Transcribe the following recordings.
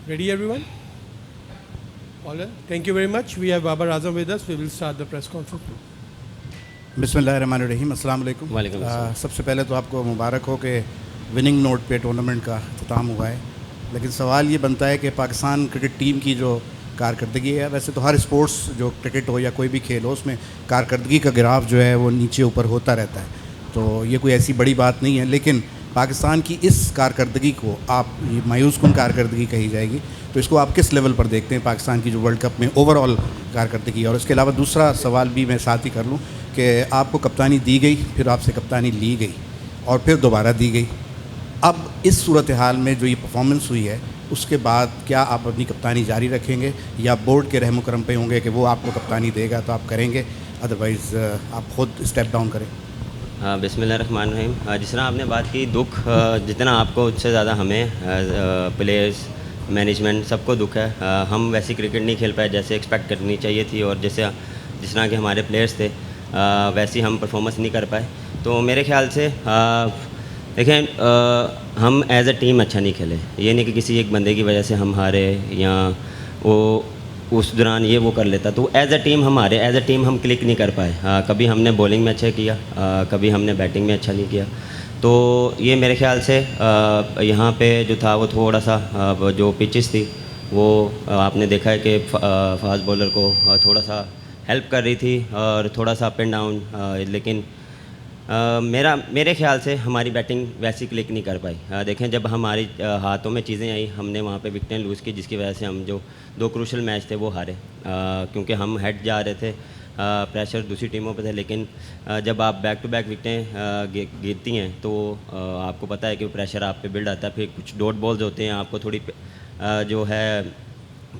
Ready, everyone? All right. Thank you very much. We have Babar Azam with us. We will start the press conference. बिस्मिल्लाहिर्रहमानिर्रहीम, अस्सलाम वालेकुम। वालेकुम अस्सलाम। सबसे पहले तो आपको मुबारक हो कि विनिंग नोट पे टूर्नामेंट का अख्ताम हुआ है। लेकिन सवाल ये बनता है कि पाकिस्तान क्रिकेट टीम की जो कारकर्दगी है, वैसे तो हर स्पोर्ट्स जो क्रिकेट हो या कोई भी खेल हो, उसमें कारकर्दगी का ग्राफ जो है वो नीचे ऊपर होता रहता है, तो ये कोई ऐसी बड़ी बात नहीं है। लेकिन पाकिस्तान की इस कारकर्दगी को आप ये मायूस कुन कारकर्दगी कही जाएगी, तो इसको आप किस लेवल पर देखते हैं पाकिस्तान की जो वर्ल्ड कप में ओवरऑल कारकर्दगी। और इसके अलावा दूसरा सवाल भी मैं साथ ही कर लूँ कि आपको कप्तानी दी गई, फिर आपसे कप्तानी ली गई और फिर दोबारा दी गई। अब इस सूरत हाल में जो ये परफॉर्मेंस हुई है, उसके बाद क्या आप अपनी कप्तानी जारी रखेंगे या बोर्ड के रहम करम पे होंगे कि वो आपको कप्तानी देगा तो आप करेंगे, अदरवाइज़ आप ख़ुद स्टेप डाउन करें? बिस्मिल्लाहिर्रहमानिर्रहीम। जिस तरह आपने बात की दुख, जितना आपको उससे ज़्यादा हमें प्लेयर्स मैनेजमेंट सबको दुख है। हम वैसी क्रिकेट नहीं खेल पाए जैसे एक्सपेक्ट करनी चाहिए थी, और जैसे जिस तरह के हमारे प्लेयर्स थे वैसी हम परफॉर्मेंस नहीं कर पाए। तो मेरे ख्याल से देखें, हम एज अ टीम अच्छा नहीं खेले। ये नहीं कि किसी एक बंदे की वजह से हम हारे या वो उस दौरान ये वो कर लेता, तो एज अ टीम हम हारे। एज अ टीम हम क्लिक नहीं कर पाए। कभी हमने बॉलिंग में अच्छा किया, कभी हमने बैटिंग में अच्छा नहीं किया। तो ये मेरे ख्याल से यहाँ पे जो था वो थोड़ा सा जो पिचेस थी वो आपने देखा है कि फास्ट बॉलर को थोड़ा सा हेल्प कर रही थी और थोड़ा सा अप एंड डाउन। लेकिन मेरे ख्याल से हमारी बैटिंग वैसी क्लिक नहीं कर पाई। देखें, जब हमारी हाथों में चीज़ें आई, हमने वहाँ पे विकटें लूज़ की, जिसकी वजह से हम जो 2 क्रूशल मैच थे वो हारे, क्योंकि हम हेड जा रहे थे, प्रेशर दूसरी टीमों पे थे। लेकिन जब आप बैक टू बैक विकटें गिरती हैं तो आपको पता है कि प्रेशर आप पे बिल्ड आता है। फिर कुछ डॉट बॉल्स होते हैं, आपको थोड़ी जो है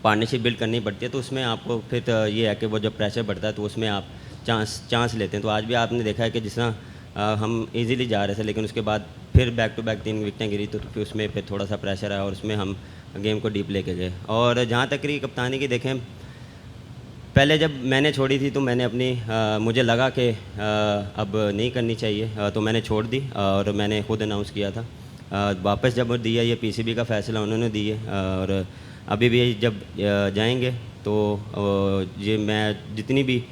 पार्टनरशिप बिल्ड करनी पड़ती है, तो उसमें आपको फिर ये है कि वो जब प्रेशर बढ़ता है तो उसमें आप चांस लेते हैं। तो आज भी आपने देखा है कि जिस तरह हम इजीली जा रहे थे, लेकिन उसके बाद फिर बैक टू बैक 3 विकटें गिरी, तो फिर उसमें फिर थोड़ा सा प्रेशर आया और उसमें हम गेम को डीप लेके गए। और जहाँ तक रही कप्तानी की, देखें, पहले जब मैंने छोड़ी थी तो मैंने अपनी मुझे लगा कि अब नहीं करनी चाहिए, तो मैंने छोड़ दी और मैंने खुद अनाउंस किया था। वापस जब दिया, ये पीसीबी का फ़ैसला उन्होंने दिए, और अभी भी जब जाएंगे तो ये मैं जितनी भी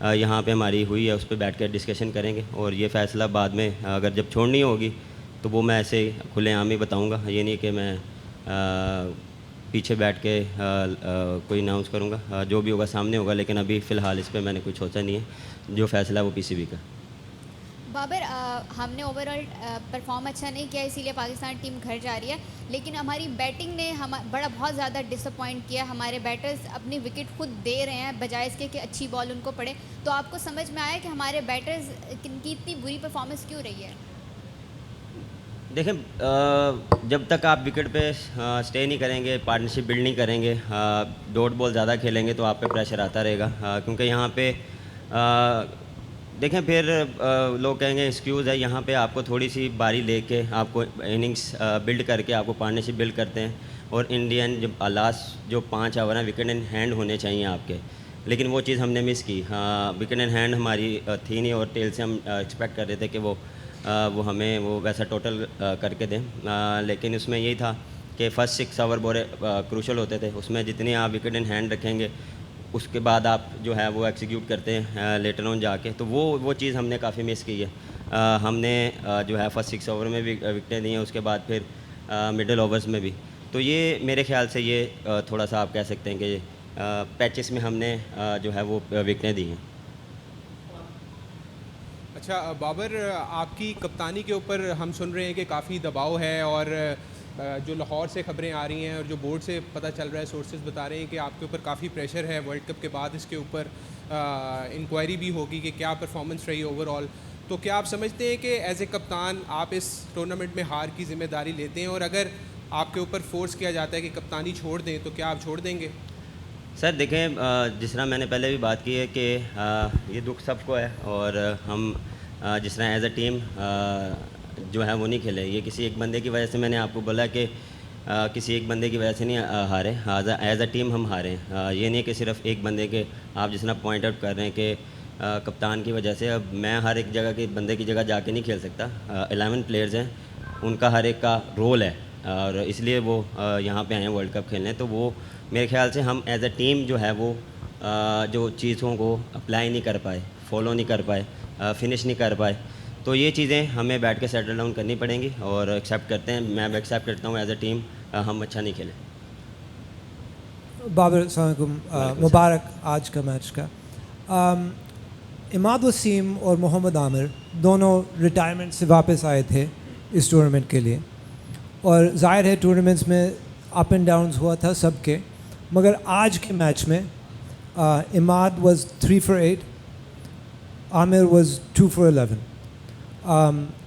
यहाँ पे हमारी हुई है उस पर बैठ कर डिस्कशन करेंगे, और ये फ़ैसला बाद में अगर जब छोड़नी होगी तो वो मैं ऐसे खुलेआम ही बताऊँगा। ये नहीं कि मैं पीछे बैठ के कोई अनाउंस करूँगा। जो भी होगा सामने होगा, लेकिन अभी फ़िलहाल इस पर मैंने कुछ सोचा नहीं है। जो फ़ैसला है वो पीसीबी का। बाबर, हमने ओवरऑल परफॉर्म अच्छा नहीं किया, इसीलिए पाकिस्तान टीम घर जा रही है। लेकिन हमारी बैटिंग ने हम बहुत ज़्यादा डिसअपॉइंट किया। हमारे बैटर्स अपनी विकेट खुद दे रहे हैं बजाय इसके कि अच्छी बॉल उनको पड़े। तो आपको समझ में आया कि हमारे बैटर्स की इतनी बुरी परफॉर्मेंस क्यों रही है? देखें, जब तक आप विकेट पे स्टे नहीं करेंगे, पार्टनरशिप बिल्ड नहीं करेंगे, डॉट बॉल ज़्यादा खेलेंगे तो आप पे प्रेशर आता रहेगा। क्योंकि यहाँ पे देखें, फिर लोग कहेंगे एक्सक्यूज़ है। यहाँ पे आपको थोड़ी सी बारी लेके आपको इनिंग्स बिल्ड करके आपको पार्टनरशिप बिल्ड करते हैं, और इंडियन जब लास्ट जो 5 ओवर हैं विकेट इन हैंड होने चाहिए आपके, लेकिन वो चीज़ हमने मिस की। विकेट इन हैंड हमारी थी नहीं, और टेल से हम एक्सपेक्ट कर रहे थे कि वो हमें वो वैसा टोटल करके दें। लेकिन उसमें यही था कि फ़र्स्ट 6 ओवर बड़े क्रूशल होते थे, उसमें जितनी आप विकेट इन हैंड रखेंगे उसके बाद आप जो है वो एग्जीक्यूट करते हैं लेटर ऑन जाके, तो वो चीज़ हमने काफ़ी मिस की है। हमने जो है फर्स्ट 6 ओवर में भी विकटें दी हैं, उसके बाद फिर मिडल ओवर्स में भी। तो ये मेरे ख्याल से ये थोड़ा सा आप कह सकते हैं कि पैचेस में हमने जो है वो विकटें दी हैं। अच्छा बाबर, आपकी कप्तानी के ऊपर हम सुन रहे हैं कि काफ़ी दबाव है, और जो लाहौर से खबरें आ रही हैं और जो बोर्ड से पता चल रहा है, सोर्सेज बता रहे हैं कि आपके ऊपर काफ़ी प्रेशर है। वर्ल्ड कप के बाद इसके ऊपर इंक्वायरी भी होगी कि क्या परफॉर्मेंस रही ओवरऑल। तो क्या आप समझते हैं कि एज ए कप्तान आप इस टूर्नामेंट में हार की ज़िम्मेदारी लेते हैं, और अगर आपके ऊपर फोर्स किया जाता है कि कप्तानी छोड़ दें तो क्या आप छोड़ देंगे? सर देखें, जिस तरह मैंने पहले भी बात की है कि ये दुख सबको है, और हम जिस तरह एज अ टीम जो है वो नहीं खेले। ये किसी एक बंदे की वजह से, मैंने आपको बोला कि किसी एक बंदे की वजह से नहीं हारे, एज अ टीम हम हारे। ये नहीं कि सिर्फ एक बंदे के, आप जिस तरह पॉइंट आउट कर रहे हैं कि कप्तान की वजह से। अब मैं हर एक जगह के बंदे की जगह जाके नहीं खेल सकता। 11 प्लेयर्स हैं, उनका हर एक का रोल है। और इसलिए वो यहाँ पे आए हैं वर्ल्ड कप खेलने। तो वो मेरे ख्याल से हम एज अ टीम जो है वो जो चीज़ों को अप्लाई नहीं कर पाए, फॉलो नहीं कर पाए, फिनिश नहीं कर पाए। तो ये चीज़ें हमें बैठ के सेटल डाउन करनी पड़ेंगी और एक्सेप्ट करते हैं, मैं एक्सेप्ट करता हूँ एज अ टीम हम अच्छा नहीं खेले। बाबर अस्सलाम वालेकुम, मुबारक आज का मैच का। इमाद वसीम और मोहम्मद आमिर दोनों रिटायरमेंट से वापस आए थे इस टूर्नामेंट के लिए, और ज़ाहिर है टूर्नामेंट्स में अप एंड डाउन्स हुआ था सबके, मगर आज के मैच में Imad was 3 for 8, Aamir was 2 for 11।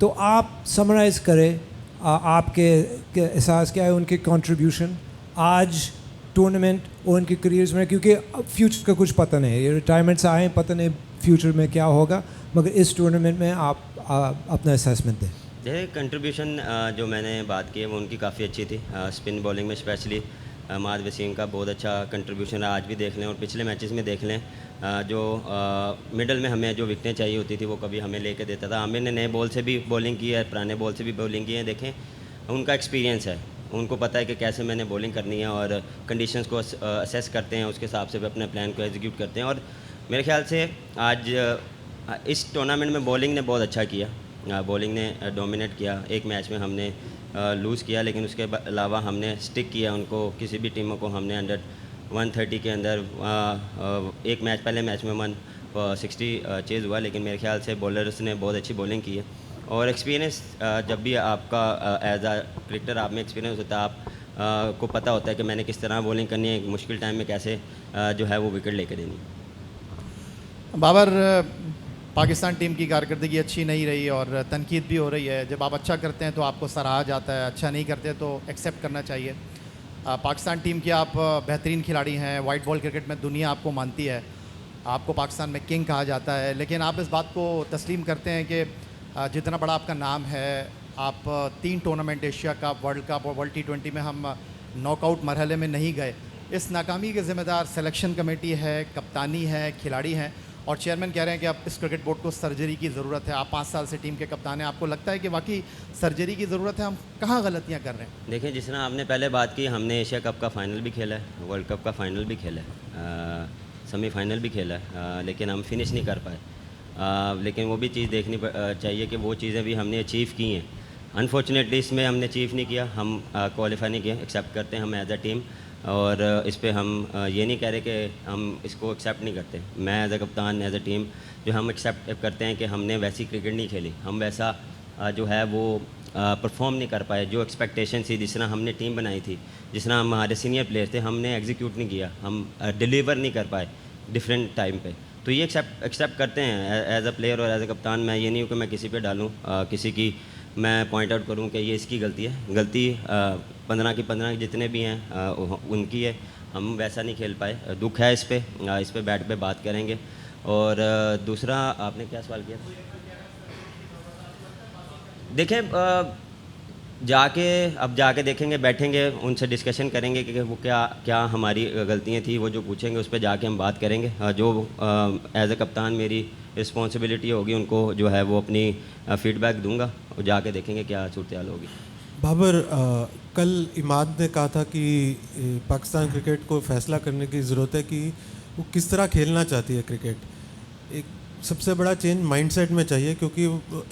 तो आप समराइज़ करें आपके एहसास क्या है उनके कंट्रीब्यूशन आज टूर्नामेंट और उनके करियर्स में, क्योंकि फ्यूचर का कुछ पता नहीं है, ये रिटायरमेंट से आए पता नहीं फ्यूचर में क्या होगा, मगर इस टूर्नामेंट में आप अपना असेसमेंट दें। जैसे कंट्रीब्यूशन जो मैंने बात की है वो उनकी काफ़ी अच्छी थी। स्पिन बॉलिंग में स्पेशली इमाद वसीम का बहुत अच्छा कंट्रीब्यूशन है, आज भी देख लें और पिछले मैचेस में देख लें। जो मिडल में हमें जो विकटें चाहिए होती थी वो कभी हमें लेके देता था। आमिर ने नए बॉल से भी बॉलिंग की है, पुराने बॉल से भी बॉलिंग की है। देखें उनका एक्सपीरियंस है, उनको पता है कि कैसे मैंने बॉलिंग करनी है और कंडीशंस को असेस करते हैं, उसके हिसाब से भी अपने प्लान को एग्जीक्यूट करते हैं। और मेरे ख्याल से आज इस टूर्नामेंट में बॉलिंग ने बहुत अच्छा किया, बॉलिंग ने डोमिनेट किया। एक मैच में हमने लूज़ किया लेकिन उसके अलावा हमने स्टिक किया उनको, किसी भी टीमों को हमने अंडर 130 के अंदर एक मैच पहले मैच में 160 चेज़ हुआ, लेकिन मेरे ख्याल से बॉलर्स ने बहुत अच्छी बॉलिंग की है। और एक्सपीरियंस जब भी आपका एज अ क्रिकेटर आप में एक्सपीरियंस होता है, आप को पता होता है कि मैंने किस तरह बॉलिंग करनी है, मुश्किल टाइम में कैसे जो है वो विकेट लेके देनी। बाबर, पाकिस्तान टीम की कारकर्दगी अच्छी नहीं रही और तनकीद भी हो रही है। जब आप अच्छा करते हैं तो आपको सराहा जाता है, अच्छा नहीं करते तो एक्सेप्ट करना चाहिए। पाकिस्तान टीम की आप बेहतरीन खिलाड़ी हैं, वाइट बॉल क्रिकेट में दुनिया आपको मानती है, आपको पाकिस्तान में किंग कहा जाता है, लेकिन आप इस बात को तस्लीम करते हैं कि जितना बड़ा आपका नाम है, आप 3 tournament Asia cup, world cup और वर्ल्ड T20 में हम नॉकआउट मरहले में नहीं गए। इस नाकामी के ज़िम्मेदार सिलेक्शन कमेटी है, कप्तानी है, खिलाड़ी हैं, और चेयरमैन कह रहे हैं कि अब इस क्रिकेट बोर्ड को सर्जरी की ज़रूरत है। आप 5 साल से टीम के कप्तान हैं, आपको लगता है कि वाकई सर्जरी की ज़रूरत है? हम कहाँ गलतियाँ कर रहे हैं? देखिए, जिस तरह आपने पहले बात की, हमने एशिया कप का फ़ाइनल भी खेला है, वर्ल्ड कप का फ़ाइनल भी खेला है, सेमीफाइनल भी खेला है, लेकिन हम फिनिश नहीं कर पाए। लेकिन वो भी चीज़ देखनी चाहिए कि वो चीज़ें भी हमने अचीव की हैं। अनफॉर्चुनेटली इसमें हमने अचीव नहीं किया, हम क्वालिफाई नहीं किया। एक्सेप्ट करते हैं हम एज अ टीम, और इस पे हम ये नहीं कह रहे कि हम इसको एक्सेप्ट नहीं करते। मैं एज अ कप्तान, एज अ टीम जो हम एक्सेप्ट करते हैं कि हमने वैसी क्रिकेट नहीं खेली, हम वैसा जो है वो परफॉर्म नहीं कर पाए। जो एक्सपेक्टेशन थी, जिस तरह हमने टीम बनाई थी, जिस तरह हमारे सीनियर प्लेयर थे, हमने एग्जीक्यूट नहीं किया, हम डिलीवर नहीं कर पाए डिफरेंट टाइम पे। तो ये एक्सेप्ट करते हैं एज अ प्लेयर और एज अ कप्तान। मैं ये नहीं हूँ कि मैं किसी पे डालूँ, किसी की मैं पॉइंट आउट करूँ कि ये इसकी गलती है। गलती 15 की 15 जितने भी हैं उनकी है, हम वैसा नहीं खेल पाए, दुख है इस पे बैठ पे बात करेंगे। और दूसरा आपने क्या सवाल किया? देखें, जाके देखेंगे, बैठेंगे, उनसे डिस्कशन करेंगे कि वो क्या हमारी गलतियाँ थी, वो जो पूछेंगे उस पर जाके हम बात करेंगे। जो एज अ कप्तान मेरी रिस्पॉन्सिबिलिटी होगी, उनको जो है वो अपनी फ़ीडबैक दूंगा और जाके देखेंगे क्या सूरत हाल होगी। बाबर, कल इमाद ने कहा था कि पाकिस्तान क्रिकेट को फ़ैसला करने की ज़रूरत है कि वो किस तरह खेलना चाहती है क्रिकेट। एक सबसे बड़ा चेंज माइंडसेट में चाहिए, क्योंकि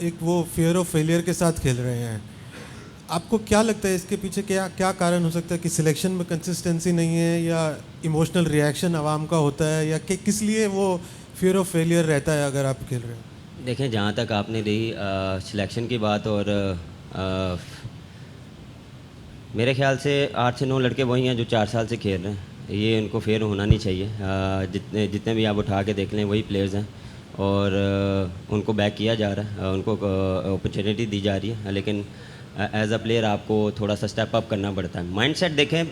एक वो फियर ऑफ फेलियर के साथ खेल रहे हैं। आपको क्या लगता है इसके पीछे क्या कारण हो सकता है कि सिलेक्शन में कंसिस्टेंसी नहीं है, या इमोशनल रिएक्शन आवाम का होता है, या कि किस लिए वो फियर ऑफ फेलियर रहता है अगर आप खेल रहे हैं? देखें, जहाँ तक आपने रही सिलेक्शन की बात, और मेरे ख्याल से 8 से 9 लड़के वही हैं जो 4 साल से खेल रहे हैं। ये उनको फेयर होना नहीं चाहिए। जितने भी आप उठा के देख लें वही प्लेयर्स हैं, और उनको बैक किया जा रहा है, उनको अपॉर्चुनिटी दी जा रही है, लेकिन एज अ प्लेयर आपको थोड़ा सा स्टेप अप करना पड़ता है। माइंडसेट देखें,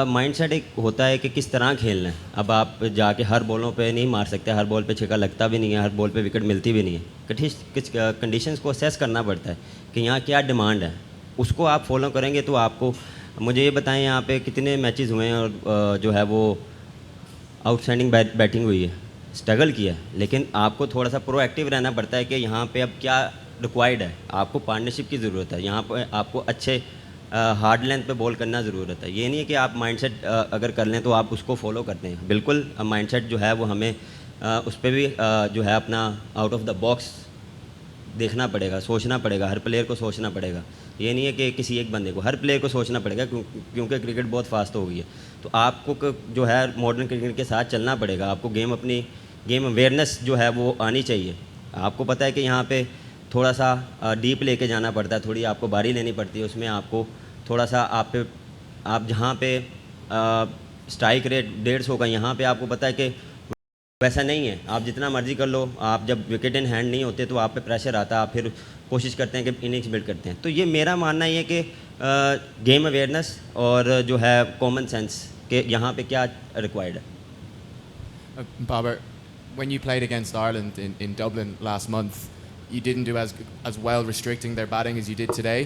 माइंडसेट एक होता है कि किस तरह खेलना है। अब आप जाके हर बॉलों पे नहीं मार सकते, हर बॉल पे छक्का लगता भी नहीं है, हर बॉल पे विकेट मिलती भी नहीं है। किस कंडीशंस को असेस करना पड़ता है कि यहाँ क्या डिमांड है, उसको आप फॉलो करेंगे तो आपको। मुझे ये बताएं, यहाँ पे कितने मैचेस हुए हैं और जो है वो आउटस्टैंडिंग बैटिंग हुई है, स्ट्रगल किया है, लेकिन आपको थोड़ा सा प्रोएक्टिव रहना पड़ता है कि यहाँ पे अब क्या रिक्वायर्ड है, आपको पार्टनरशिप की ज़रूरत है। यहाँ पर आपको अच्छे हार्ड लेंथ पे बॉल करना ज़रूरत है। ये नहीं है कि आप माइंडसेट अगर कर लें तो आप उसको फॉलो करते हैं। बिल्कुल माइंडसेट जो है वो हमें उस पर भी जो है अपना आउट ऑफ द बॉक्स देखना पड़ेगा, सोचना पड़ेगा, हर प्लेयर को सोचना पड़ेगा। ये नहीं है कि किसी एक बंदे को, हर प्लेयर को सोचना पड़ेगा क्योंकि क्रिकेट बहुत फास्ट हो गई है। तो आपको जो है मॉडर्न क्रिकेट के साथ चलना पड़ेगा। आपको अपनी गेम अवेयरनेस जो है वो आनी चाहिए। आपको पता है कि यहाँ पे थोड़ा सा डीप लेके जाना पड़ता है, थोड़ी आपको बारी लेनी पड़ती है, उसमें आपको थोड़ा सा आप जहाँ पे स्ट्राइक रेट 150 का, यहाँ पे आपको पता है कि वैसा नहीं है। आप जितना मर्जी कर लो, आप जब विकेट इन हैंड नहीं होते तो आप पे प्रेशर आता है, आप फिर कोशिश करते हैं कि इनिंग्स बिल्ड करते हैं। तो ये मेरा मानना ये कि गेम अवेयरनेस और जो है कॉमन सेंस के यहाँ पे क्या रिक्वायर्ड है। Babar, when you played against Ireland in Dublin last month, you didn't do as well restricting their batting as you did today.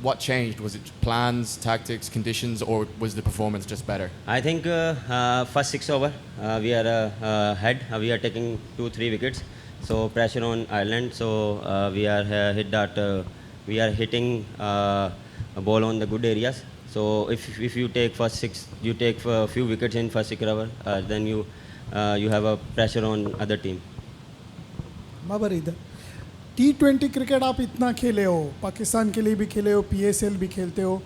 What changed? Was it plans, tactics, conditions, or was the performance just better? I think first 6 over we are ahead. We are taking 2-3 wickets. So pressure on Ireland. So we are we are hitting a ball on the good areas. So if you take first 6, you take a few wickets in first 6 over, then you have a pressure on other team. Babar इधर T20 cricket आप इतना खेले हो, पाकिस्तान के लिए भी खेले हो, PSL भी खेलते हो।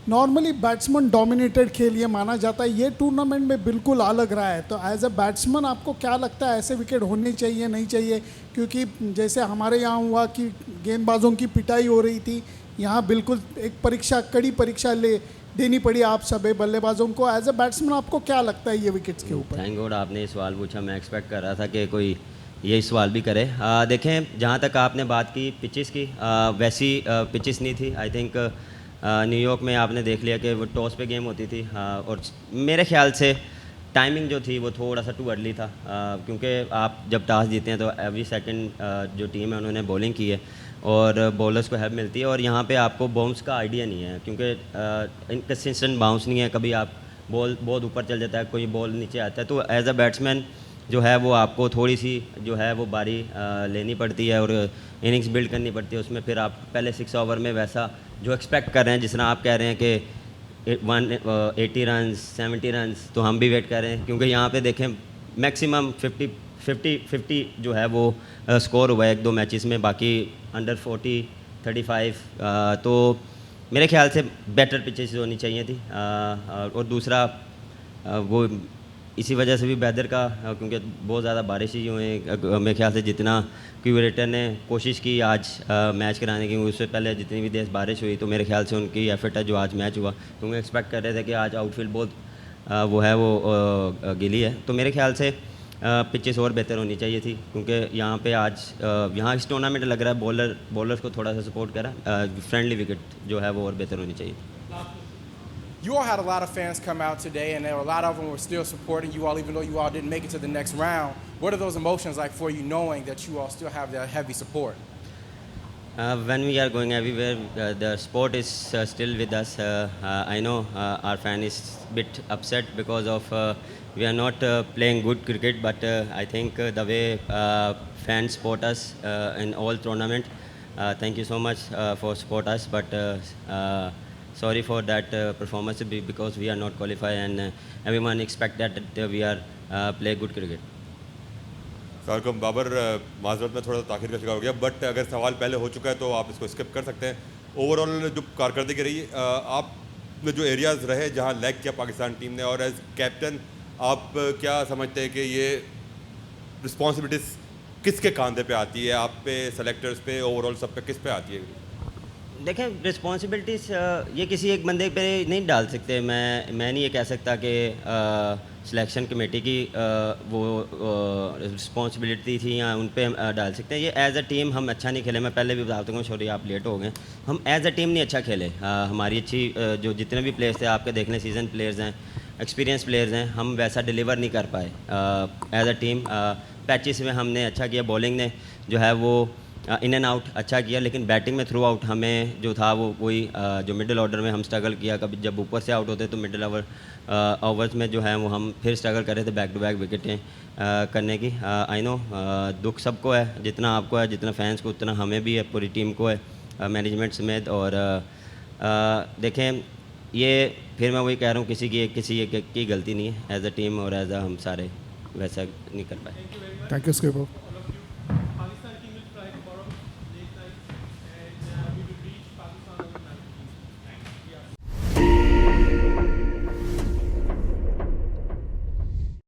नॉर्मली बैट्समैन डोमिनेटेड खेल ये माना जाता है, ये टूर्नामेंट में बिल्कुल अलग रहा है। तो एज अ बैट्समैन आपको क्या लगता है, ऐसे विकेट होने चाहिए नहीं चाहिए? क्योंकि जैसे हमारे यहाँ हुआ कि गेंदबाजों की पिटाई हो रही थी, यहाँ बिल्कुल एक कड़ी परीक्षा देनी पड़ी आप सभी बल्लेबाजों को। एज अ बैट्समैन आपको क्या लगता है ये विकेट्स के ऊपर? थैंक गॉड आपने ये सवाल पूछा, मैं एक्सपेक्ट कर रहा था कि कोई यही सवाल भी करे। देखें, जहाँ तक आपने बात की पिचेस की, वैसी पिचेस नहीं थी। आई थिंक न्यूयॉर्क में आपने देख लिया कि वो टॉस पे गेम होती थी, और मेरे ख्याल से टाइमिंग जो थी वो थोड़ा सा टू अर्ली था, क्योंकि आप जब टॉस जीते हैं तो एवरी सेकंड जो टीम है उन्होंने बॉलिंग की है और बॉलर्स को हेल्प मिलती है। और यहाँ पे आपको बाउंस का आइडिया नहीं है, क्योंकि इनकन्सिस्टेंट बाउंस नहीं है, कभी आप बॉल बहुत ऊपर चल जाता है, कोई बॉल नीचे आता है। तो एज अ बैट्समैन जो है वो आपको थोड़ी सी जो है वो बारी लेनी पड़ती है और इनिंग्स बिल्ड करनी पड़ती है। उसमें फिर आप पहले 6 ओवर में वैसा जो एक्सपेक्ट कर रहे हैं, जिस तरह आप कह रहे हैं कि 80 रन 70 रन, तो हम भी वेट कर रहे हैं, क्योंकि यहाँ पे देखें मैक्सिमम 50 जो है वो स्कोर हुआ है 1-2 मैचेस में, बाकी अंडर 40 35। तो मेरे ख्याल से बेटर पिचेस होनी चाहिए थी। और दूसरा वो इसी वजह से भी वेदर का, क्योंकि बहुत ज़्यादा बारिश ही हुई है। मेरे ख्याल से जितना क्यूरेटर ने कोशिश की आज मैच कराने की, उससे पहले जितनी भी देर बारिश हुई, तो मेरे ख्याल से उनकी एफर्ट है जो आज मैच हुआ, क्योंकि एक्सपेक्ट कर रहे थे कि आज आउटफील्ड बहुत वो है वो गिली है। तो मेरे ख्याल से पिचेस और बेहतर होनी चाहिए थी, क्योंकि यहाँ पे आज यहाँ इस टूर्नामेंट लग रहा है बॉलर्स को थोड़ा सा सपोर्ट करा, फ्रेंडली विकेट जो है वो और बेहतर होनी चाहिए। You all had a lot of fans come out today, and a lot of them were still supporting you all, even though you all didn't make it to the next round. What are those emotions like for you, knowing that you all still have that heavy support? When we are going everywhere, the sport is still with us. I know our fan is a bit upset because of we are not playing good cricket, but I think the way fans support us in all tournament, thank you so much for support us, but sorry for that performance because we are not qualified, and everyone expect that we are play good cricket. Sir Babar, माजरत में थोड़ा सा ताखिर का शिकार हो गया, but अगर सवाल पहले हो चुका है तो आप इसको स्किप कर सकते हैं। ओवरऑल जो कारकर्दगी रही, आपने जो एरियाज़ रहे जहां लैग किया पाकिस्तान टीम ने, और एज कैप्टन आप क्या समझते हैं कि ये रिस्पॉन्सिबिलिटीज़ किसके कंधे पे आती है? आप पे, सेलेक्टर्स पे, ओवरऑल सब पे किस पे आती है? देखें, रिस्पॉन्सिबिलिटीज़ ये किसी एक बंदे पे नहीं डाल सकते। मैं नहीं ये कह सकता कि सिलेक्शन कमेटी की वो रिस्पॉन्सिबिलिटी थी या उन पे डाल सकते हैं। ये एज अ टीम हम अच्छा नहीं खेले। मैं पहले भी बताता हूँ, सॉरी आप लेट हो गए। हम एज अ टीम नहीं अच्छा खेले। हमारी अच्छी जो जितने भी प्लेयर्स थे आपके देख लें, सीजन प्लेयर्स हैं, एक्सपीरियंस प्लेयर्स हैं, हम वैसा डिलीवर नहीं कर पाए एज अ टीम। पैचेस में हमने अच्छा किया, बॉलिंग ने जो है वो इन एंड आउट अच्छा किया, लेकिन बैटिंग में थ्रू आउट हमें जो था वो वही जो मिडिल ऑर्डर में हम स्ट्रगल किया। कभी जब ऊपर से आउट होते तो मिडिल ओवर्स में जो है वो हम फिर स्ट्रगल कर रहे थे बैक टू बैक विकेटें करने की। आई नो दुख सबको है, जितना आपको है, जितना फैंस को, उतना हमें भी है, पूरी टीम को है, मैनेजमेंट समेत। और देखें, ये फिर मैं वही कह रहा हूँ, किसी एक की गलती नहीं है, एज अ टीम और एज अ हम सारे वैसा नहीं कर पाए। Thank you skipper.